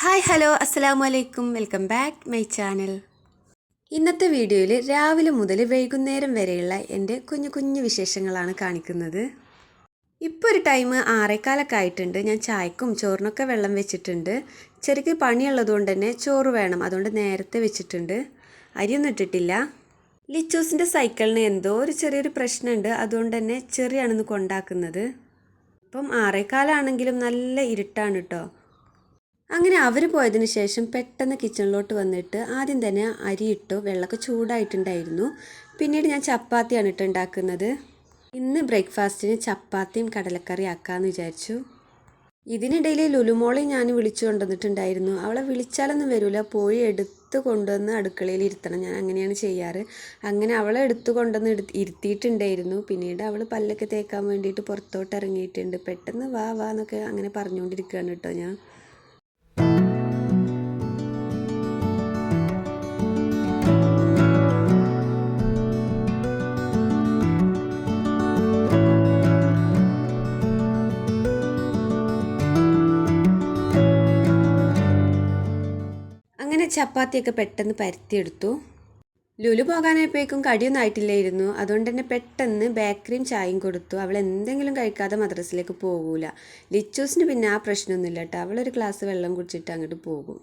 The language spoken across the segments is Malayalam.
ഹായ് ഹലോ അസ്സലാമു അലൈക്കും വെൽക്കം ബാക്ക് മൈ ചാനൽ. ഇന്നത്തെ വീഡിയോയിൽ രാവിലെ മുതൽ വൈകുന്നേരം വരെയുള്ള എൻ്റെ കുഞ്ഞു കുഞ്ഞു വിശേഷങ്ങളാണ് കാണിക്കുന്നത്. ഇപ്പോൾ ഒരു ടൈം 6:15 ആയിട്ടുണ്ട്. ഞാൻ ചായക്കും ചോറിനൊക്കെ വെള്ളം വെച്ചിട്ടുണ്ട്. ചെറിയ പണിയുള്ളതുകൊണ്ട് തന്നെ ചോറ് വേണം, അതുകൊണ്ട് നേരത്തെ വെച്ചിട്ടുണ്ട്. അരിയൊന്നും ഇട്ടിട്ടില്ല. ലിച്ചൂസിൻ്റെ സൈക്കിളിന് എന്തോ ഒരു ചെറിയൊരു പ്രശ്നമുണ്ട്, അതുകൊണ്ട് തന്നെ ചെറിയാണെന്ന് കൊണ്ടാക്കുന്നത്. ഇപ്പം 6:15 ആണെങ്കിലും നല്ല ഇരുട്ടാണ് കേട്ടോ. അങ്ങനെ അവർ പോയതിന് ശേഷം പെട്ടെന്ന് കിച്ചണിലോട്ട് വന്നിട്ട് ആദ്യം തന്നെ അരിയിട്ടു. വെള്ളമൊക്കെ ചൂടായിട്ടുണ്ടായിരുന്നു. പിന്നീട് ഞാൻ ചപ്പാത്തിയാണ് ഉണ്ടാക്കുന്നത്. ഇന്ന് ബ്രേക്ക്ഫാസ്റ്റിന് ചപ്പാത്തിയും കടലക്കറി ആക്കാമെന്ന് വിചാരിച്ചു. ഇതിനിടയിൽ ലുലുമോളെ ഞാൻ വിളിച്ചു കൊണ്ടുവന്നിട്ടുണ്ടായിരുന്നു. അവളെ വിളിച്ചാലൊന്നും വരില്ല, പോയി എടുത്ത് കൊണ്ടുവന്ന് അടുക്കളയിൽ ഇരുത്തണം. ഞാൻ അങ്ങനെയാണ് ചെയ്യാറ്. അങ്ങനെ അവളെ എടുത്തു കൊണ്ടുവന്ന് ഇരുത്തിയിട്ടുണ്ടായിരുന്നു. പിന്നീട് അവൾ പല്ലൊക്കെ തേക്കാൻ വേണ്ടിയിട്ട് പുറത്തോട്ട് ഇറങ്ങിയിട്ടുണ്ട്. പെട്ടെന്ന് വാ വാ എന്നൊക്കെ അങ്ങനെ പറഞ്ഞുകൊണ്ടിരിക്കുകയാണ് കേട്ടോ ഞാൻ. അങ്ങനെ ചപ്പാത്തിയൊക്കെ പെട്ടെന്ന് പരത്തിയെടുത്തു. ലുലു പോകാനായപ്പോഴേക്കും കടിയൊന്നും ആയിട്ടില്ലായിരുന്നു. അതുകൊണ്ട് തന്നെ പെട്ടെന്ന് ബേക്കറിയും ചായയും കൊടുത്തു. അവൾ എന്തെങ്കിലും കഴിക്കാതെ മദ്രസയിലേക്ക് പോകൂല. ലിച്ചൂസിന് പിന്നെ ആ പ്രശ്നമൊന്നുമില്ല കേട്ടോ. അവളൊരു ഗ്ലാസ് വെള്ളം കുടിച്ചിട്ട് അങ്ങോട്ട് പോകും.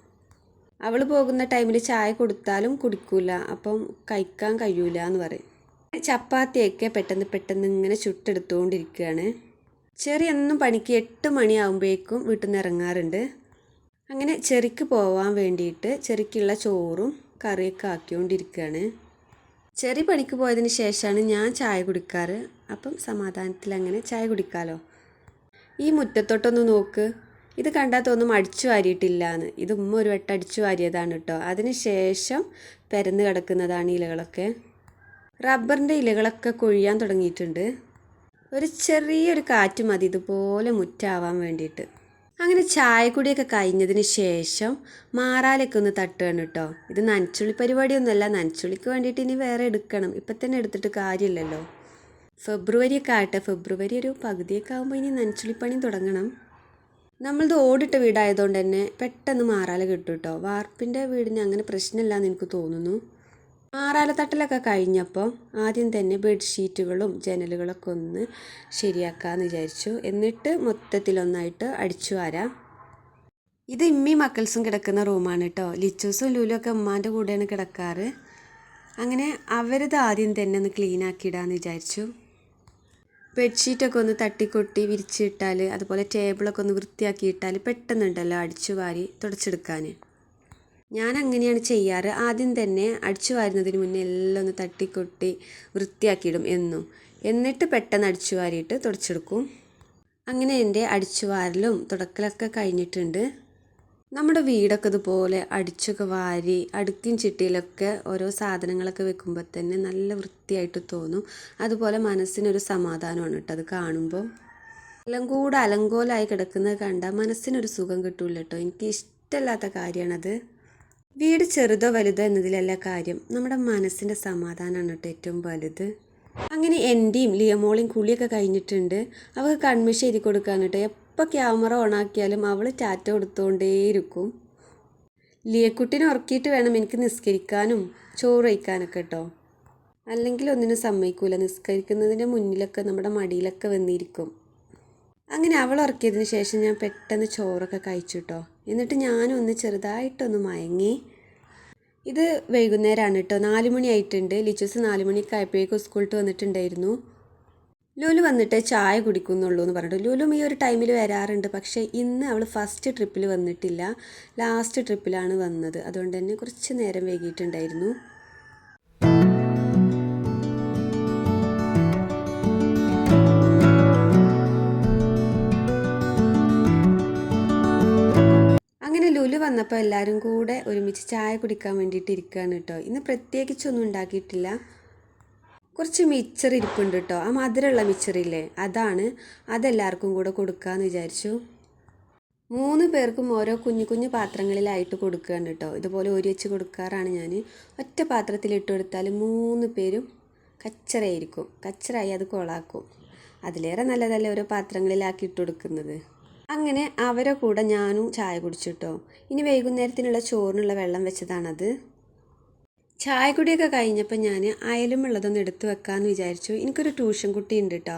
അവൾ പോകുന്ന ടൈമിൽ ചായ കൊടുത്താലും കുടിക്കൂല, അപ്പം കഴിക്കാൻ കഴിയൂല എന്ന് പറയും. ചപ്പാത്തിയൊക്കെ പെട്ടെന്ന് ഇങ്ങനെ ചുട്ടെടുത്തുകൊണ്ടിരിക്കുകയാണ്. ചെറിയൊന്നും പണിക്ക് 8 മണിയാകുമ്പോഴേക്കും വീട്ടിൽ നിന്ന് ഇറങ്ങാറുണ്ട്. അങ്ങനെ ചെറിക്ക് പോവാൻ വേണ്ടിയിട്ട് ചെറിക്കുള്ള ചോറും കറിയൊക്കെ ആക്കിക്കൊണ്ടിരിക്കുകയാണ്. ചെറിയ പണിക്ക് പോയതിന് ശേഷമാണ് ഞാൻ ചായ കുടിക്കാറ്. അപ്പം സമാധാനത്തിൽ അങ്ങനെ ചായ കുടിക്കാമല്ലോ. ഈ മുറ്റത്തോട്ടൊന്ന് നോക്ക്. ഇത് കണ്ടാൽ തോന്നും അടിച്ചു വാരിയിട്ടില്ല എന്ന്. ഇത് ഉമ്മ ഒരു വട്ടം അടിച്ചു വാരിയതാണ് കേട്ടോ. അതിന് ശേഷം പരന്ന് കിടക്കുന്നതാണ് ഇലകളൊക്കെ. റബ്ബറിൻ്റെ ഇലകളൊക്കെ കൊഴിയാൻ തുടങ്ങിയിട്ടുണ്ട്. ഒരു ചെറിയൊരു കാറ്റ് മതി ഇതുപോലെ മുറ്റാവാൻ വേണ്ടിയിട്ട്. അങ്ങനെ ചായക്കുടിയൊക്കെ കഴിഞ്ഞതിന് ശേഷം മാറാലൊക്കെ ഒന്ന് തട്ടുകയാണ് കേട്ടോ. ഇത് നനച്ചുള്ളി പരിപാടിയൊന്നുമല്ല, നനച്ചുള്ളിക്ക് വേണ്ടിയിട്ട് ഇനി വേറെ എടുക്കണം. ഇപ്പം തന്നെ എടുത്തിട്ട് കാര്യമില്ലല്ലോ. ഫെബ്രുവരിയൊക്കെ ആകട്ടെ. ഫെബ്രുവരി ഒരു പകുതിയൊക്കെ ആകുമ്പോൾ ഇനി നനച്ചുള്ളിപ്പണി തുടങ്ങണം. നമ്മളത് ഓടിട്ട വീടായതുകൊണ്ട് തന്നെ പെട്ടെന്ന് മാറാല കിട്ടും കേട്ടോ. വാർപ്പിൻ്റെ വീടിന് അങ്ങനെ പ്രശ്നമില്ലാന്ന് എനിക്ക് തോന്നുന്നു. മാറാലത്തട്ടലൊക്കെ കഴിഞ്ഞപ്പോൾ ആദ്യം തന്നെ ബെഡ്ഷീറ്റുകളും ജനലുകളൊക്കെ ഒന്ന് ശരിയാക്കാമെന്ന് വിചാരിച്ചു. എന്നിട്ട് മൊത്തത്തിലൊന്നായിട്ട് അടിച്ചു വാരാം. ഇത് ഇമ്മി മക്കൾസും കിടക്കുന്ന റൂമാണ് കേട്ടോ. ലിച്ചൂസും ലൂലും ഒക്കെ ഉമ്മാൻ്റെ കൂടെയാണ് കിടക്കാറ്. അങ്ങനെ അവരത് ആദ്യം തന്നെ ഒന്ന് ക്ലീൻ ആക്കിയിടാമെന്ന് വിചാരിച്ചു. ബെഡ്ഷീറ്റൊക്കെ ഒന്ന് തട്ടിക്കൊട്ടി വിരിച്ചിട്ടാൽ, അതുപോലെ ടേബിളൊക്കെ ഒന്ന് വൃത്തിയാക്കിയിട്ടാൽ പെട്ടെന്നുണ്ടല്ലോ അടിച്ചു വാരി തുടച്ചെടുക്കാൻ. ഞാൻ അങ്ങനെയാണ് ചെയ്യാറ്. ആദ്യം തന്നെ അടിച്ചു വാരുന്നതിന് മുന്നേ എല്ലാം ഒന്ന് തട്ടിക്കൊട്ടി വൃത്തിയാക്കിയിടും എന്നും. എന്നിട്ട് പെട്ടെന്ന് അടിച്ചു വാരിയിട്ട് തുടച്ചെടുക്കും. അങ്ങനെ എൻ്റെ അടിച്ചു വാരലും തുടക്കലൊക്കെ കഴിഞ്ഞിട്ടുണ്ട്. നമ്മുടെ വീടൊക്കെ ഇതുപോലെ അടിച്ചൊക്കെ വാരി അടുക്കും ചിട്ടിയിലൊക്കെ ഓരോ സാധനങ്ങളൊക്കെ വെക്കുമ്പോൾ തന്നെ നല്ല വൃത്തിയായിട്ട് തോന്നും. അതുപോലെ മനസ്സിനൊരു സമാധാനമാണ് കേട്ടോ അത് കാണുമ്പോൾ. എല്ലാം കൂടെ അലങ്കോലായി കിടക്കുന്നത് കണ്ടാൽ മനസ്സിനൊരു സുഖം കിട്ടൂല കേട്ടോ. എനിക്ക് ഇഷ്ടമില്ലാത്ത കാര്യമാണത്. വീട് ചെറുതോ വലുതോ എന്നതിലല്ല കാര്യം, നമ്മുടെ മനസ്സിൻ്റെ സമാധാനമാണ് കേട്ടോ ഏറ്റവും വലുത്. അങ്ങനെ എൻ്റെയും ലിയമോളെയും കുളിയൊക്കെ കഴിഞ്ഞിട്ടുണ്ട്. അവൾക്ക് കൺമിഷ എഴുതി കൊടുക്കാൻ കേട്ടോ. എപ്പോൾ ക്യാമറ ഓണാക്കിയാലും അവൾ ടാറ്റ കൊടുത്തുകൊണ്ടേയിരിക്കും. ലിയക്കുട്ടിനെ ഉറക്കിയിട്ട് വേണം എനിക്ക് നിസ്കരിക്കാനും ചോറ് വയ്ക്കാനൊക്കെ കേട്ടോ. അല്ലെങ്കിൽ ഒന്നിനും സമ്മതിക്കൂല. നിസ്കരിക്കുന്നതിൻ്റെ മുന്നിലൊക്കെ നമ്മുടെ മടിയിലൊക്കെ വന്നിരിക്കും. അങ്ങനെ അവൾ ഉറക്കിയതിന് ശേഷം ഞാൻ പെട്ടെന്ന് ചോറൊക്കെ കഴിച്ചു കേട്ടോ. എന്നിട്ട് ഞാനും ഒന്ന് ചെറുതായിട്ടൊന്ന് മയങ്ങി. ഇത് വൈകുന്നേരമാണ് കേട്ടോ. 4 മണി ആയിട്ടുണ്ട്. ലിച്ചൂസ് 4 മണിയൊക്കെ ആയപ്പോഴേക്കും സ്കൂളിട്ട് വന്നിട്ടുണ്ടായിരുന്നു. ലുലു വന്നിട്ട് ചായ കുടിക്കുന്നുള്ളൂ എന്ന് പറഞ്ഞിട്ട്. ലുലും ഈ ഒരു ടൈമിൽ വരാറുണ്ട്, പക്ഷേ ഇന്ന് അവൾ ഫസ്റ്റ് ട്രിപ്പിൽ വന്നിട്ടില്ല, ലാസ്റ്റ് ട്രിപ്പിലാണ് വന്നത്. അതുകൊണ്ട് തന്നെ കുറച്ച് നേരം വൈകിയിട്ടുണ്ടായിരുന്നു. അങ്ങനെ ലുലു വന്നപ്പോൾ എല്ലാവരും കൂടെ ഒരുമിച്ച് ചായ കുടിക്കാൻ വേണ്ടിയിട്ട് ഇരിക്കുകയാണ് കേട്ടോ. ഇന്ന് പ്രത്യേകിച്ചൊന്നും ഉണ്ടാക്കിയിട്ടില്ല. കുറച്ച് മിച്ചർ ഇരിപ്പുണ്ട് കേട്ടോ. ആ മധുരമുള്ള മിച്ചറില്ലേ, അതെല്ലാവർക്കും കൂടെ കൊടുക്കാമെന്ന് വിചാരിച്ചു. 3 പേർക്കും ഓരോ കുഞ്ഞു കുഞ്ഞു പാത്രങ്ങളിലായിട്ട് കൊടുക്കുകയാണ് കേട്ടോ. ഇതുപോലെ ഒരു വെച്ച് കൊടുക്കാറാണ് ഞാൻ. ഒറ്റ പാത്രത്തിലിട്ട് കൊടുത്താൽ 3 പേരും കച്ചറായിരിക്കും. കച്ചറായി അത് കൊളാക്കും. അതിലേറെ നല്ലതല്ലേ ഓരോ പാത്രങ്ങളിലാക്കി ഇട്ട് കൊടുക്കുന്നത്. അങ്ങനെ അവരെ കൂടെ ഞാനും ചായ കുടിച്ചിട്ടോ. ഇനി വൈകുന്നേരത്തിനുള്ള ചോറിനുള്ള വെള്ളം വെച്ചതാണത്. ചായ കുടിയൊക്കെ കഴിഞ്ഞപ്പോൾ ഞാൻ അയലുമുള്ളതൊന്ന് എടുത്തു വെക്കാമെന്ന് വിചാരിച്ചു. എനിക്കൊരു ട്യൂഷൻ കുട്ടി ഉണ്ട് കേട്ടോ.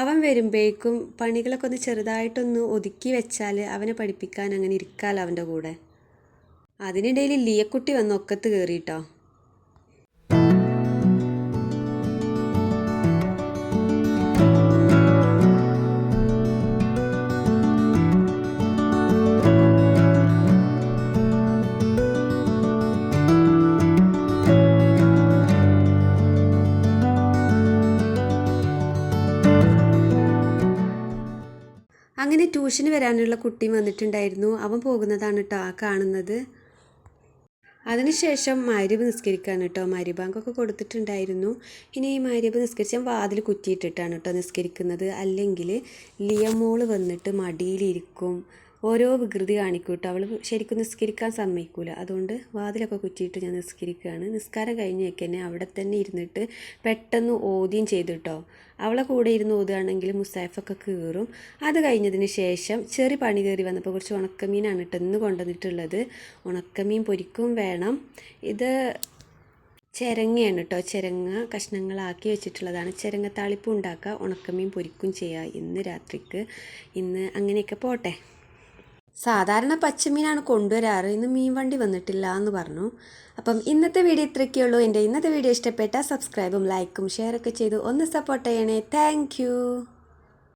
അവൻ വരുമ്പോഴേക്കും പണികളൊക്കെ ഒന്ന് ചെറുതായിട്ടൊന്ന് ഒതുക്കി വെച്ചാൽ അവനെ പഠിപ്പിക്കാൻ അങ്ങനെ ഇരിക്കാമല്ലോ അവൻ്റെ കൂടെ. അതിനിടയിൽ ലിയക്കുട്ടി വന്ന് ഒക്കത്ത് കയറിയിട്ടോ. അങ്ങനെ ട്യൂഷന് വരാനുള്ള കുട്ടി വന്നിട്ടുണ്ടായിരുന്നു. അവൻ പോകുന്നതാണ് കേട്ടോ ആ കാണുന്നത്. അതിനുശേഷം മഗ്‌രിബ് നിസ്കരിക്കാൻ കേട്ടോ. മഗ്‌രിബ് ബാങ്കൊക്കെ കൊടുത്തിട്ടുണ്ടായിരുന്നു. ഇനി ഈ മഗ്‌രിബ് നിസ്കരിച്ച് ഞാൻ വാതിൽ കുറ്റിയിട്ടിട്ടാണ് കേട്ടോ നിസ്കരിക്കുന്നത്. അല്ലെങ്കിൽ ലിയമോള് വന്നിട്ട് മടിയിലിരിക്കും, ഓരോ വികൃതി കാണിക്കും കേട്ടോ. അവൾ ശരിക്കും നിസ്കരിക്കാൻ സമ്മതിക്കില്ല. അതുകൊണ്ട് വാതിലൊക്കെ കുറ്റിയിട്ട് ഞാൻ നിസ്കരിക്കുകയാണ്. നിസ്കാരം കഴിഞ്ഞേക്ക് തന്നെ അവിടെ തന്നെ ഇരുന്നിട്ട് പെട്ടെന്ന് ഓതിയും ചെയ്തു കേട്ടോ. അവളെ കൂടെ ഇരുന്ന് ഓതുകയാണെങ്കിൽ മുസാഫൊക്കെ കീറും. അത് കഴിഞ്ഞതിന് ശേഷം ചെറിയ പണി കയറി വന്നപ്പോൾ കുറച്ച് ഉണക്കമീനാണ് കേട്ടോ ഇന്ന് കൊണ്ടുവന്നിട്ടുള്ളത്. ഉണക്കമീൻ പൊരിക്കും വേണം. ഇത് ചിരങ്ങയാണ് കേട്ടോ. ചിരങ്ങ കഷ്ണങ്ങളാക്കി വെച്ചിട്ടുള്ളതാണ്. ചിരങ്ങ താളിപ്പും ഉണ്ടാക്കുക, ഉണക്കമീൻ പൊരിക്കും ചെയ്യുക ഇന്ന് രാത്രിക്ക്. ഇന്ന് അങ്ങനെയൊക്കെ പോട്ടെ. സാധാരണ പച്ചമീനാണ് കൊണ്ടുവരാറ്. ഇന്ന് മീൻ വണ്ടി വന്നിട്ടില്ല എന്ന് പറഞ്ഞു. അപ്പം ഇന്നത്തെ വീഡിയോ ഇത്രയൊക്കെയുള്ളൂ. എൻ്റെ ഇന്നത്തെ വീഡിയോ ഇഷ്ടപ്പെട്ടാൽ സബ്സ്ക്രൈബും ലൈക്കും ഷെയറൊക്കെ ചെയ്ത് ഒന്ന് സപ്പോർട്ട് ചെയ്യണേ. താങ്ക്